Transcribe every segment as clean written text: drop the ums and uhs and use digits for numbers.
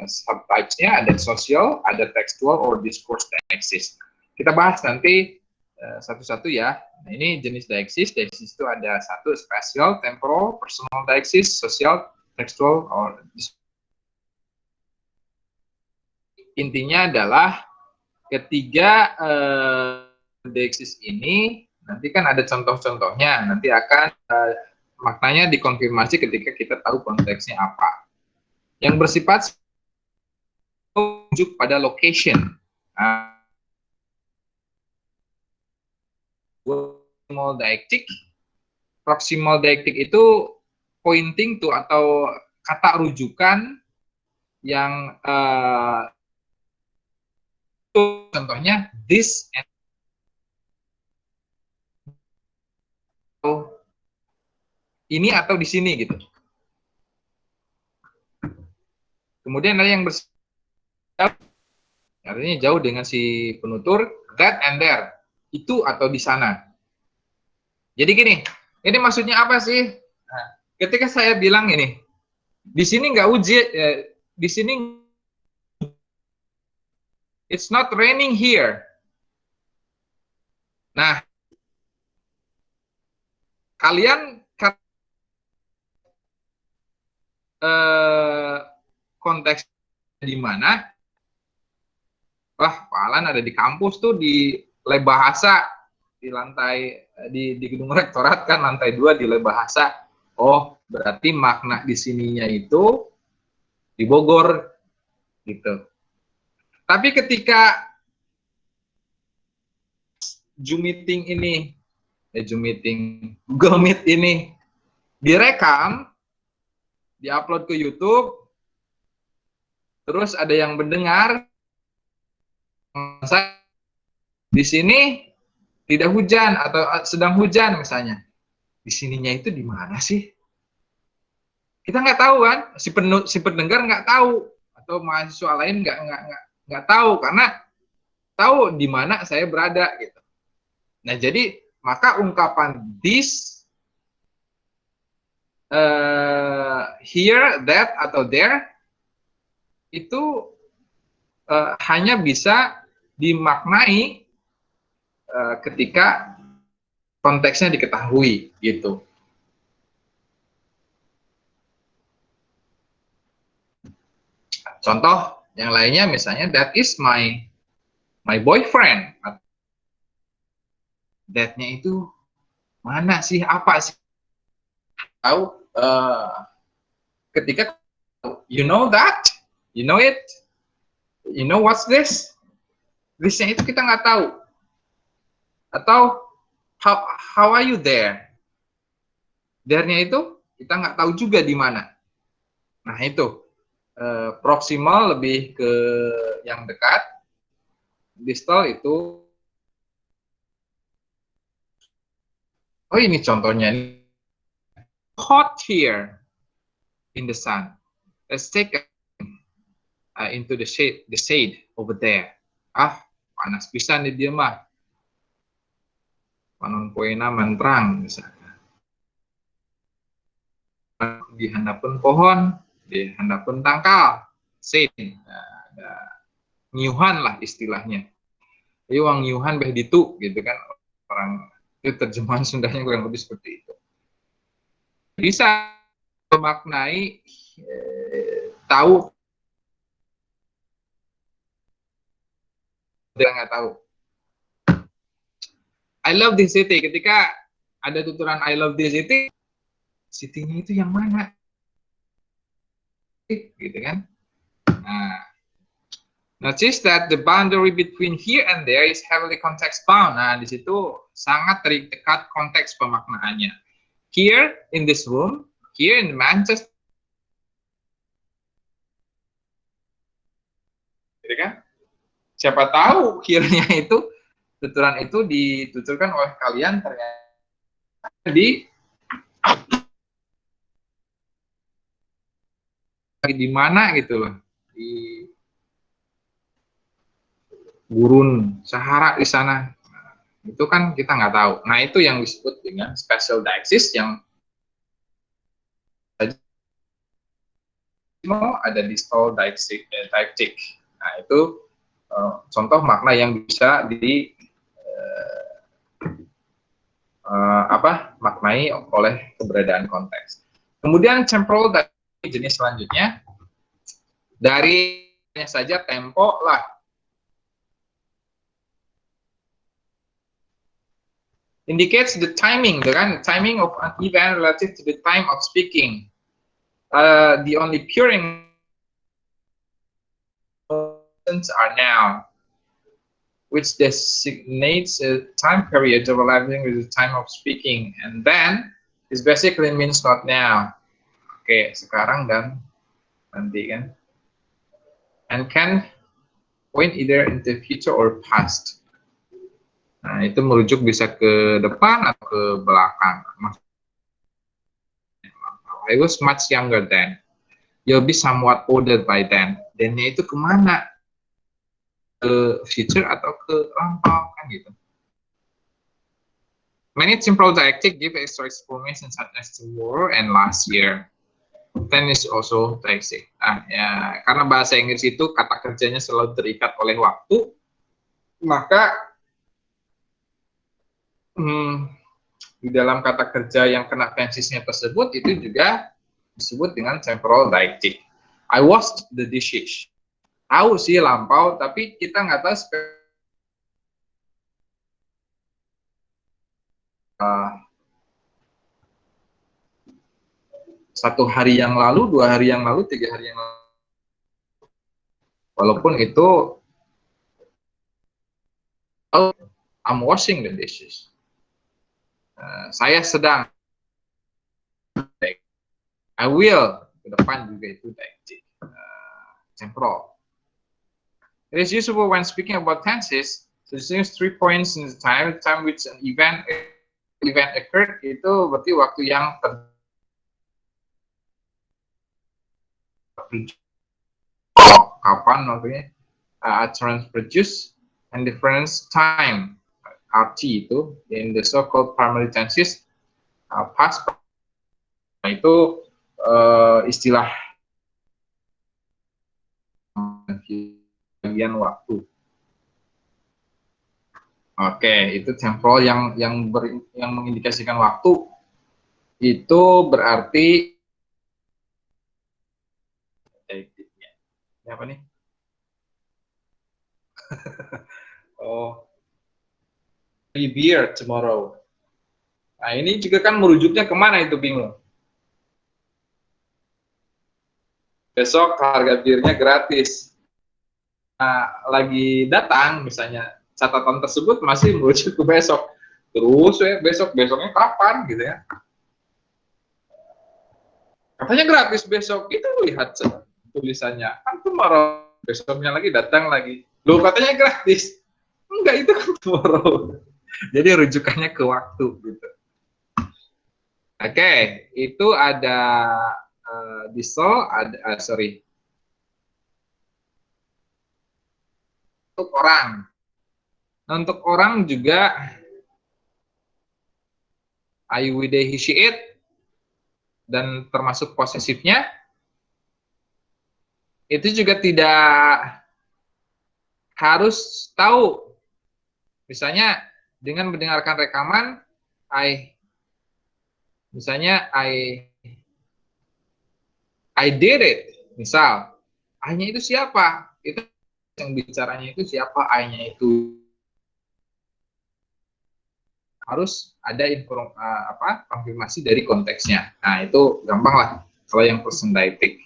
subtypes-nya, ada social, ada textual, or discourse deixis. Kita bahas nanti satu-satu ya. Nah, ini jenis deixis. Deixis itu ada satu, spatial, temporal, personal deixis, social, textual, or intinya adalah ketiga deixis ini nanti kan ada contoh-contohnya, nanti akan maknanya dikonfirmasi ketika kita tahu konteksnya apa. Yang bersifat merujuk pada location. Proximal deictic itu pointing to atau kata rujukan yang contohnya this and ini atau di sini gitu. Kemudian ada yang artinya jauh dengan si penutur, that and there, itu atau di sana. Jadi gini, ini maksudnya apa sih? Nah, ketika saya bilang ini, di sini nggak ujian, di sini it's not raining here. Nah, kalian konteks di mana? Wah, Pak Alan ada di kampus tuh di lab bahasa di lantai di gedung rektorat kan lantai 2 di lab bahasa. Oh, berarti makna di sininya itu di Bogor gitu. Tapi ketika Zoom meeting ini, Zoom meeting, Google Meet ini direkam, diupload ke YouTube, terus ada yang mendengar, di sini tidak hujan atau sedang hujan misalnya, di sininya itu di mana sih? Kita nggak tahu kan, si pendengar nggak tahu, atau mahasiswa lain nggak tahu karena tahu di mana saya berada gitu. Nah jadi maka ungkapan this, here, that atau there itu hanya bisa dimaknai ketika konteksnya diketahui gitu. Contoh yang lainnya misalnya that is my boyfriend. That-nya itu mana sih, apa sih? Tahu ketika you know that, you know it, you know what's this? This-nya itu kita nggak tahu. Atau how are you there? There-nya itu kita nggak tahu juga di mana. Nah itu proximal lebih ke yang dekat, distal itu. Oh ini contohnya, hot here in the sun. Let's take into the shade over there. Ah, panas pisan di dia mah. Panon poena mantrang misalnya. Di handapun pohon, di handapun tangkal, shade. Nah, ada nyuhan lah istilahnya. Jadi wang nyuhan beh ditu gitu kan, orang itu terjemahan Sundanya kurang lebih seperti itu. Bisa memaknai tahu, dia nggak tahu. I love this city, ketika ada tuturan I love this city, city-nya itu yang mana? Gitu kan? Nah, notice that the boundary between here and there is heavily context bound. Nah, di situ sangat terikat konteks pemaknaannya. Here in this room, here in Manchester, gitu kan? Siapa tahu here-nya itu tuturan itu dituturkan oleh kalian ternyata di mana gitu loh, di gurun Sahara di sana. Nah, itu kan kita nggak tahu. Nah itu yang disebut dengan special deixis yang ada distal deictic. Nah, itu contoh makna yang bisa maknai oleh keberadaan konteks. Kemudian temporal deictic jenis selanjutnya dari saja tempo lah. Indicates the timing, the timing of an event relative to the time of speaking. The only purring are now, which designates a time period overlapping with the time of speaking, and then this basically means not now. Oke, sekarang dan nanti kan. And can point either into future or past. Nah, itu merujuk bisa ke depan atau ke belakang. I was much younger then. You'll be somewhat older by then. Then-nya itu kemana? Ke future atau ke lampau kan gitu. Many temporal deictic give extra information such as tomorrow and last year. Then is also deictic. Ya, karena bahasa Inggris itu kata kerjanya selalu terikat oleh waktu, maka di dalam kata kerja yang kena tensisnya tersebut itu juga disebut dengan temporal deictic. I washed the dishes. Tahu sih lampau, tapi kita nggak tahu satu hari yang lalu, 2 hari yang lalu, 3 hari yang lalu. Walaupun itu I'm washing the dishes. Saya sedang. I will. Ke depan juga itu deictic. Temporal. It is useful when speaking about tenses to distinguish 3 points in the time which an event occurred, itu berarti waktu yang kapan waktunya, utterance produce, and difference time, RT itu in the so-called primary tenses, past itu istilah bagian waktu. Oke, itu temporal yang mengindikasikan waktu itu berarti ini apa nih? Oh, beer tomorrow. Nah, ini juga kan merujuknya kemana itu bingung. Besok harga birnya gratis. Nah, lagi datang misalnya catatan tersebut masih merujuk ke besok. Terus ya besoknya kapan gitu ya. Katanya gratis besok, itu lihat tulisannya. Kan tomorrow, besoknya lagi datang lagi. Loh katanya gratis. Enggak, itu kan tomorrow. Jadi rujukannya ke waktu gitu. Oke, itu ada diesel, ada untuk orang. Nah, untuk orang juga I, we, they, he, she, it, dan termasuk posesifnya, itu juga tidak harus tahu. Misalnya dengan mendengarkan rekaman, misalnya I did it. Misal, I-nya itu siapa? Itu yang bicaranya itu siapa, I-nya itu harus ada konfirmasi dari konteksnya. Nah, itu gampang lah kalau yang person deictic.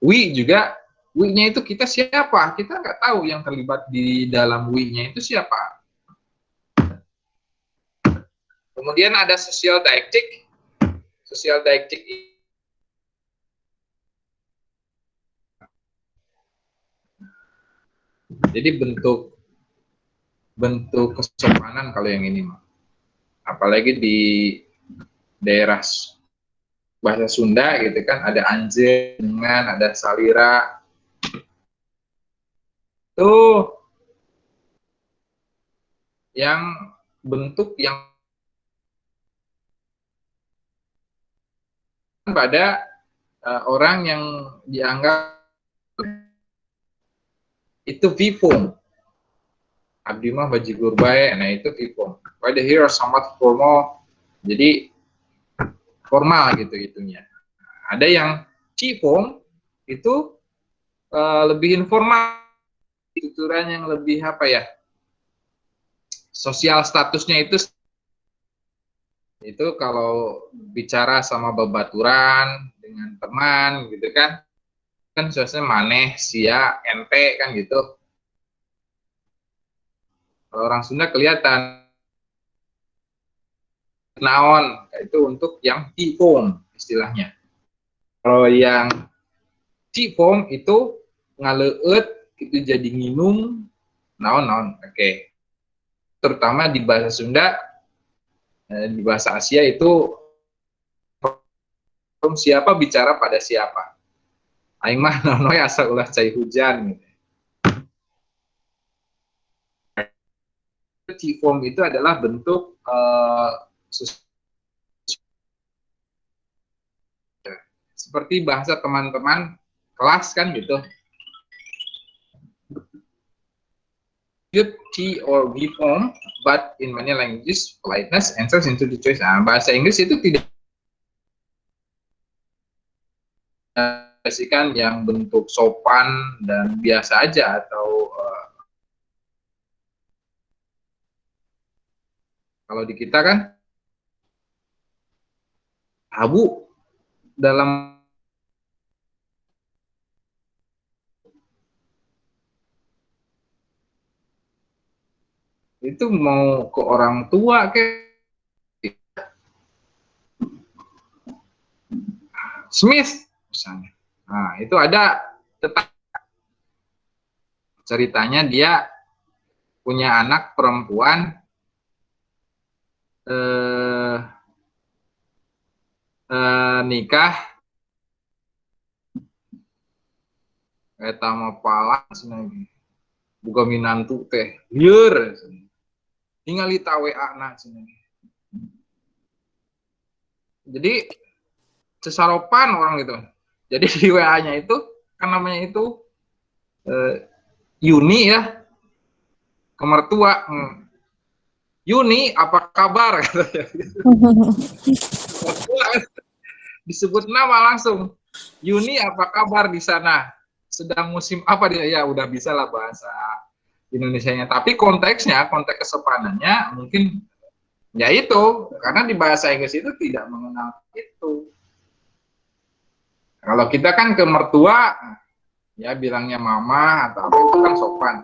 We juga, we-nya itu kita siapa? Kita nggak tahu yang terlibat di dalam we-nya itu siapa. Kemudian ada social deictic. Social deictic jadi bentuk kesopanan kalau yang ini, apalagi di daerah bahasa Sunda gitu kan, ada anjir, dengan ada salira, itu yang bentuk yang pada orang yang dianggap itu vipung. Abdi mah bajigur bae, nah itu vipung. Why the hero somewhat formal, jadi formal gitu itunya. Ada yang cipong itu lebih informal, tuturan yang lebih apa ya, sosial statusnya itu kalau bicara sama babaturan dengan teman gitu kan suasana maneh sia ente kan gitu. Kalau orang Sunda kelihatan naon, itu untuk yang tipong istilahnya. Kalau yang cipong itu ngaleut itu jadi nginum naon. Oke. Terutama di bahasa Sunda, di bahasa Asia itu siapa bicara pada siapa. Aing mah naon we asa ulah cai hujan. Cipong itu adalah bentuk seperti bahasa teman-teman kelas kan gitu. T or be form, but in many languages politeness enters into the choice. Nah, bahasa Inggris itu tidak kan yang bentuk sopan dan biasa aja atau kalau di kita kan tabu dalam itu mau ke orang tua kayak Smith misalnya. Nah, itu ada tetap ceritanya dia punya anak perempuan nikah eta mah pala cenah buka minantu teh lieur ningali tawe anak cenah. Jadi sesaropan orang gitu. Jadi di WA-nya itu kan namanya itu Yuni ya, ke mertua. Yuni, apa kabar? Disebut nama langsung. Yuni, apa kabar di sana? Sedang musim apa dia? Ya udah bisa lah bahasa Indonesianya. Tapi konteksnya, konteks kesopanannya mungkin ya itu. Karena di bahasa Inggris itu tidak mengenal itu. Kalau kita kan ke mertua, ya bilangnya mama atau apa itu kan sopan.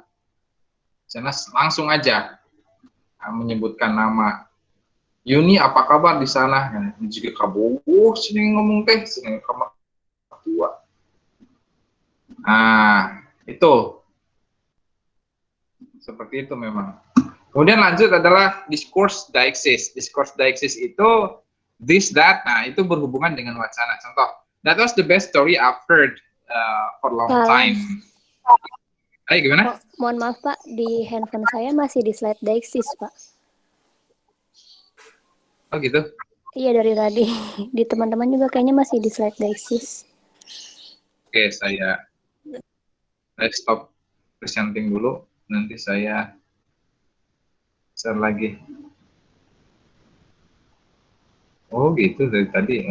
Sana langsung aja menyebutkan nama. Yuni apa kabar di sana? Jika kabogoh sini ngomong teh, sini kamar tua. Nah, itu seperti itu memang. Kemudian lanjut adalah discourse deixis. Discourse deixis itu this that. Nah, itu berhubungan dengan wacana. Contoh, that was the best story I've heard for a long time. Hai, gimana? Oh, mohon maaf Pak, di handphone saya masih di slide deixis Pak. Oh gitu? Iya dari tadi. Di teman-teman juga kayaknya masih di slide deixis. Oke, saya stop presenting dulu. Nanti saya share lagi. Oh gitu dari tadi.